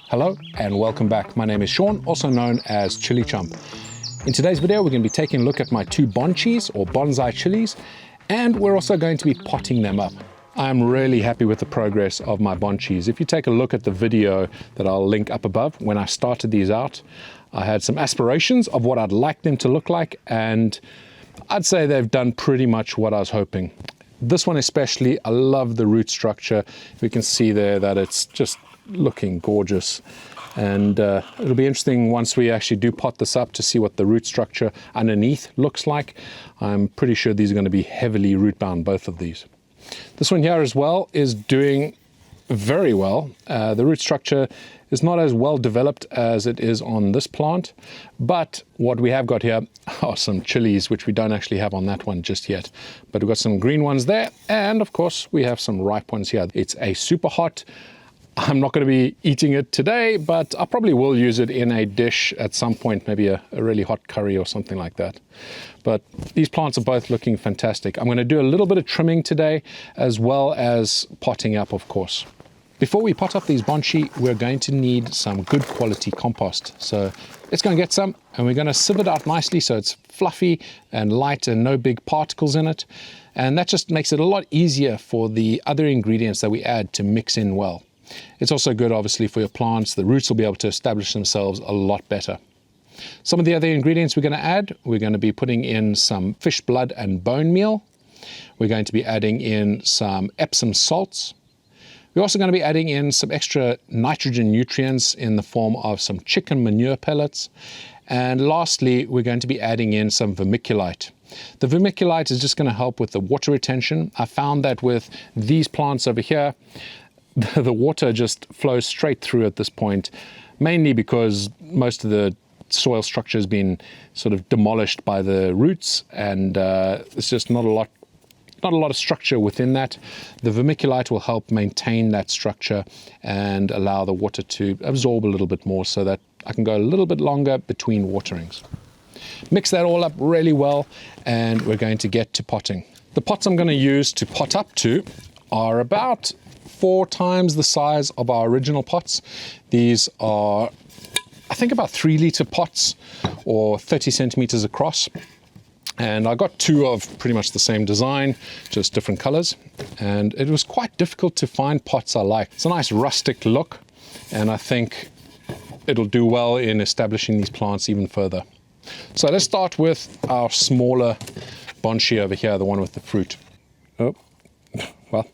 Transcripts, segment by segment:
Hello and welcome back. My name is Sean, also known as ChilliChump. In today's video, we're going to be taking a look at my two Bonchis or Bonsai Chillies, and we're also going to be potting them up. I'm really happy with the progress of my Bonchis. If you take a look at the video that I'll link up above, when I started these out, I had some aspirations of what I'd like them to look like, and I'd say they've done pretty much what I was hoping. This one especially, I love the root structure. We can see there that it's just looking gorgeous, and it'll be interesting once we actually do pot this up to see what the root structure underneath looks like. I'm pretty sure these are going to be heavily root bound, both of these. This one here as well is doing very well. The root structure is not as well developed as it is on this plant, but what we have got here are some chilies, which we don't actually have on that one just yet. But we've got some green ones there, and of course we have some ripe ones here. It's a super hot. I'm not going to be eating it today, but I probably will use it in a dish at some point, maybe a really hot curry or something like that. But these plants are both looking fantastic. I'm going to do a little bit of trimming today, as well as potting up, of course. Before we pot up these Bonchi, we're going to need some good quality compost. So let's go and get some, and we're going to sieve it out nicely so it's fluffy and light and no big particles in it. And that just makes it a lot easier for the other ingredients that we add to mix in well. It's also good, obviously, for your plants. The roots will be able to establish themselves a lot better. Some of the other ingredients we're going to add, we're going to be putting in some fish blood and bone meal. We're going to be adding in some Epsom salts. We're also going to be adding in some extra nitrogen nutrients in the form of some chicken manure pellets. And lastly, we're going to be adding in some vermiculite. The vermiculite is just going to help with the water retention. I found that with these plants over here, the water just flows straight through at this point, mainly because most of the soil structure has been sort of demolished by the roots, and it's just not a lot of structure within that. The vermiculite will help maintain that structure and allow the water to absorb a little bit more so that I can go a little bit longer between waterings. Mix that all up really well, and we're going to get to potting. The pots I'm going to use to pot up to are about 4 times the size of our original pots. These are, I think, about 3-litre pots or 30 centimeters across. And I got 2 of pretty much the same design, just different colors. And it was quite difficult to find pots I like. It's a nice rustic look, and I think it'll do well in establishing these plants even further. So let's start with our smaller Bonchi over here, the one with the fruit. Oh, well,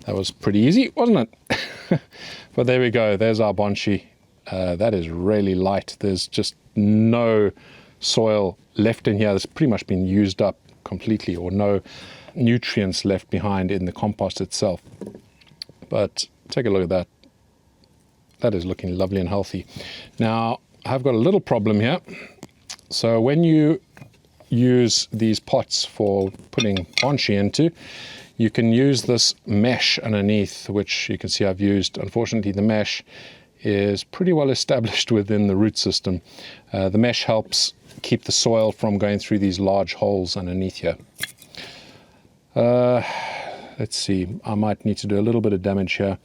that was pretty easy, wasn't it? But there we go, there's our Bonchi. That is really light. There's just no soil left in here. It's pretty much been used up completely, or no nutrients left behind in the compost itself. But take a look at that. That is looking lovely and healthy. Now, I've got a little problem here. So when you use these pots for putting Bonchi into, you can use this mesh underneath, which you can see I've used. Unfortunately, the mesh is pretty well established within the root system. The mesh helps keep the soil from going through these large holes underneath here. Let's see, I might need to do a little bit of damage here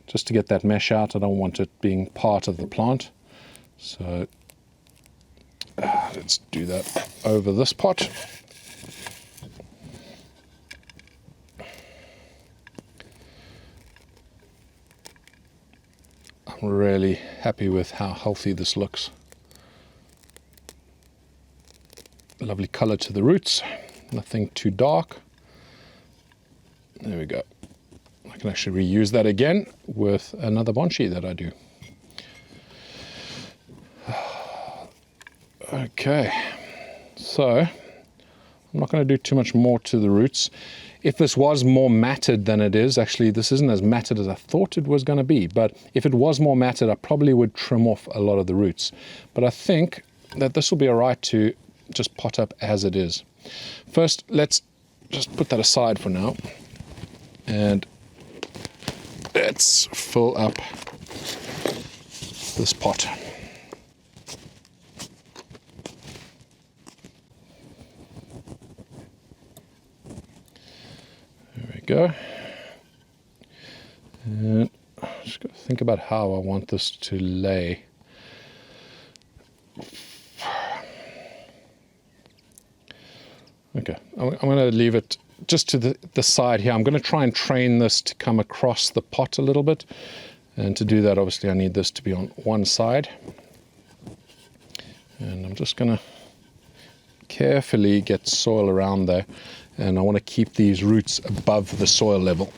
just to get that mesh out. I don't want it being part of the plant. So let's do that over this pot. I'm really happy with how healthy this looks. A lovely color to the roots, nothing too dark. There we go. I can actually reuse that again with another Bonchi that I do. Okay, so I'm not going to do too much more to the roots. If this was more matted than it is, actually this isn't as matted as I thought it was going to be, but if it was more matted, I probably would trim off a lot of the roots. But I think that this will be all right to just pot up as it is. First, let's just put that aside for now, and let's fill up this pot. There we go. And just just got to think about how I want this to lay. Okay, I'm going to leave it just to the side here. I'm going to try and train this to come across the pot a little bit. And to do that, obviously, I need this to be on one side. And I'm just going to carefully get soil around there. And I want to keep these roots above the soil level.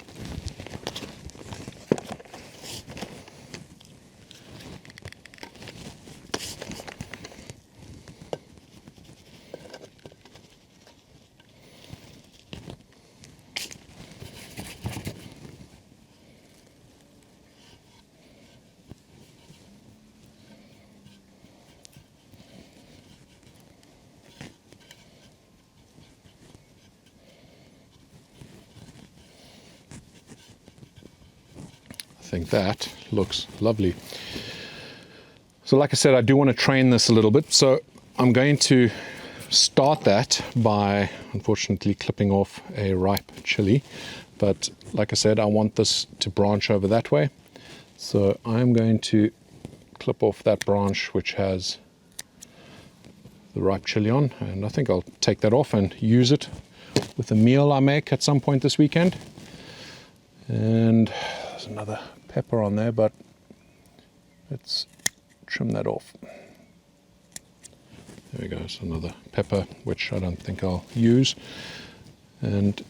I think that looks lovely. So like I said, I do want to train this a little bit. So I'm going to start that by, unfortunately, clipping off a ripe chili. But like I said, I want this to branch over that way. So I'm going to clip off that branch which has the ripe chili on. And I think I'll take that off and use it with a meal I make at some point this weekend. And there's another pepper on there, but let's trim that off. There we go, it's another pepper, which I don't think I'll use. And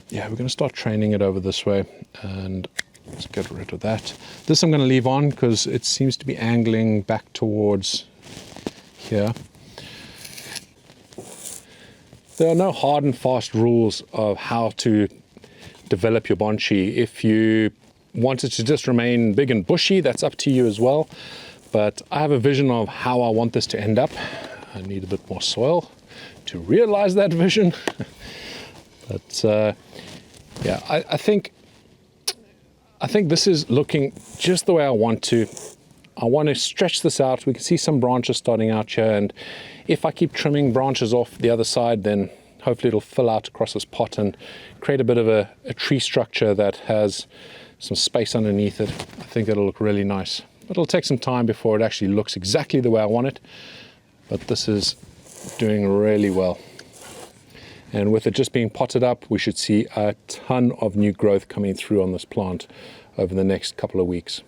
yeah, we're going to start training it over this way, and let's get rid of that. This I'm going to leave on because it seems to be angling back towards here. There are no hard and fast rules of how to develop your Bonchi. If you want it to just remain big and bushy, that's up to you as well. But I have a vision of how I want this to end up. I need a bit more soil to realize that vision. But yeah, I think this is looking just the way I want to. I want to stretch this out. We can see some branches starting out here, and if I keep trimming branches off the other side, then hopefully it'll fill out across this pot and create a bit of a tree structure that has some space underneath it. I think that'll look really nice. But it'll take some time before it actually looks exactly the way I want it. But this is doing really well. And with it just being potted up, we should see a ton of new growth coming through on this plant over the next couple of weeks.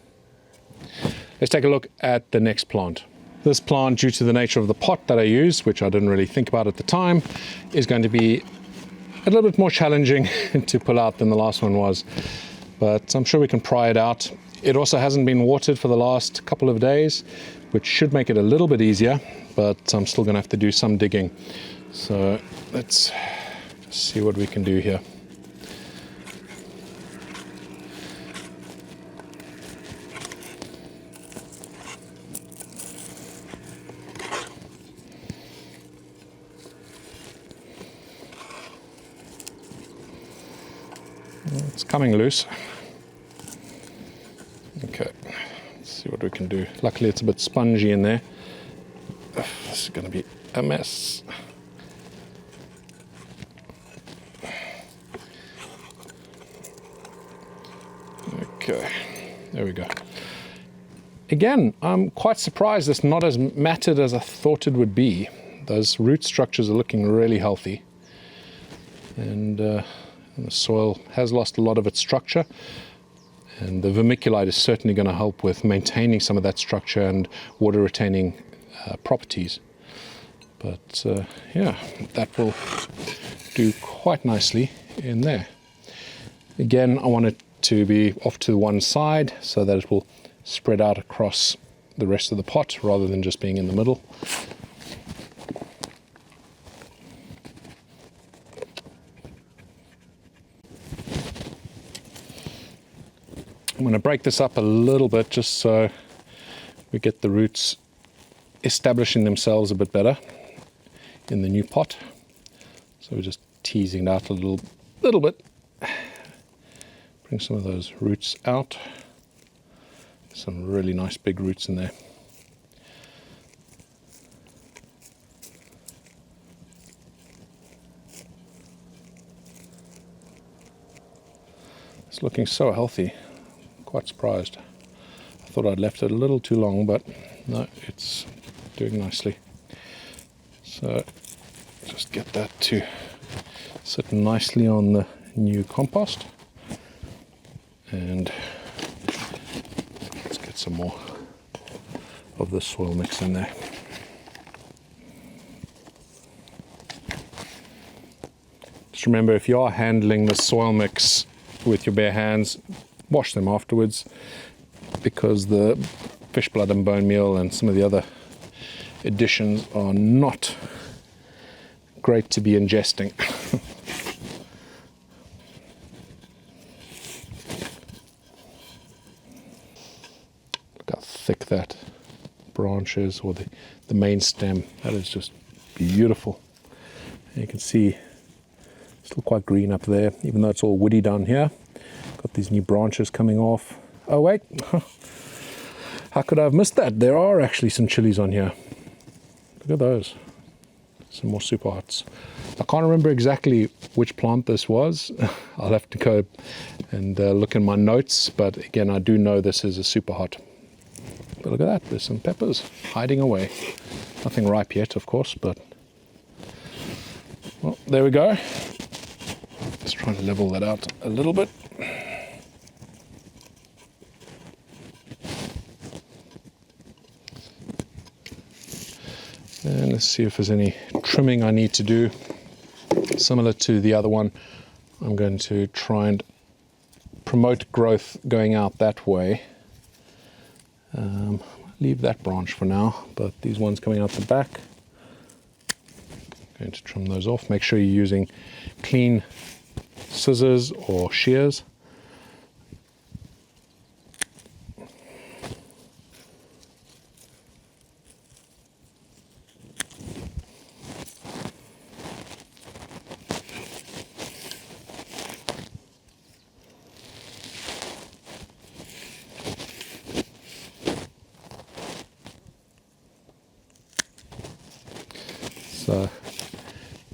Let's take a look at the next plant. This plant, due to the nature of the pot that I use, which I didn't really think about at the time, is going to be a little bit more challenging to pull out than the last one was. But I'm sure we can pry it out. It also hasn't been watered for the last couple of days, which should make it a little bit easier, but I'm still going to have to do some digging. So let's just see what we can do here. It's coming loose. Okay, let's see what we can do. Luckily it's a bit spongy in there. This is going to be a mess. Okay, there we go. Again, I'm quite surprised it's not as matted as I thought it would be. Those root structures are looking really healthy. And the soil has lost a lot of its structure, and the vermiculite is certainly going to help with maintaining some of that structure and water retaining properties. But yeah, that will do quite nicely in there. Again, I want it to be off to one side so that it will spread out across the rest of the pot rather than just being in the middle. I'm going to break this up a little bit just so we get the roots establishing themselves a bit better in the new pot. So we're just teasing it out a little bit. Bring some of those roots out. Some really nice big roots in there. It's looking so healthy. Quite surprised. thought I'd left it a little too long, but no, it's doing nicely. So just get that to sit nicely on the new compost. And let's get some more of the soil mix in there. Just remember, if you are handling the soil mix with your bare hands, wash them afterwards, because the fish blood and bone meal and some of the other additions are not great to be ingesting. Look how thick that branch is, or the main stem. That is just beautiful. And you can see still quite green up there, even though it's all woody down here. Got these new branches coming off. Oh wait, how could I have missed that? There are actually some chilies on here. Look at those. Some more super hots. I can't remember exactly which plant this was. I'll have to go and look in my notes, but again, I do know this is a super hot. But look at that, there's some peppers hiding away. Nothing ripe yet, of course, but well, there we go. Just trying to level that out a little bit. And let's see if there's any trimming I need to do. Similar to the other one, I'm going to try and promote growth going out that way. Leave that branch for now, but these ones coming out the back, I'm going to trim those off. Make sure you're using clean scissors or shears. So you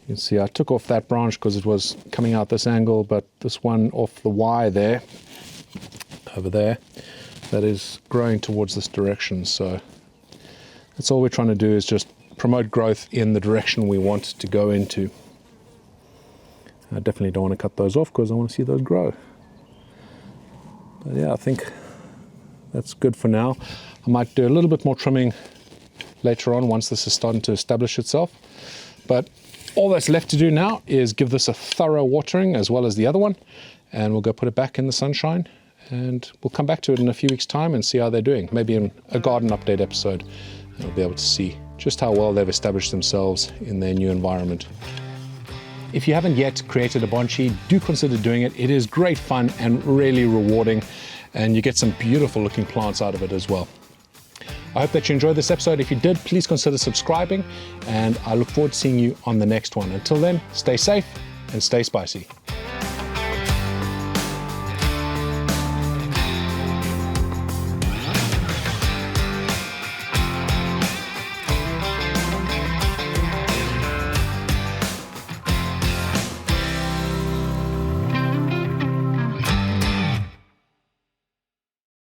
can see I took off that branch because it was coming out this angle, but this one off the Y there, over there, that is growing towards this direction. So that's all we're trying to do, is just promote growth in the direction we want to go into. I definitely don't want to cut those off because I want to see those grow. But yeah, I think that's good for now. I might do a little bit more trimming later on once this is starting to establish itself. But all that's left to do now is give this a thorough watering as well as the other one, and we'll go put it back in the sunshine, and we'll come back to it in a few weeks' time and see how they're doing. Maybe in a garden update episode, and we'll be able to see just how well they've established themselves in their new environment. If you haven't yet created a Bonchi, do consider doing it. It is great fun and really rewarding, and you get some beautiful looking plants out of it as well. I hope that you enjoyed this episode. If you did, please consider subscribing, and I look forward to seeing you on the next one. Until then, stay safe and stay spicy.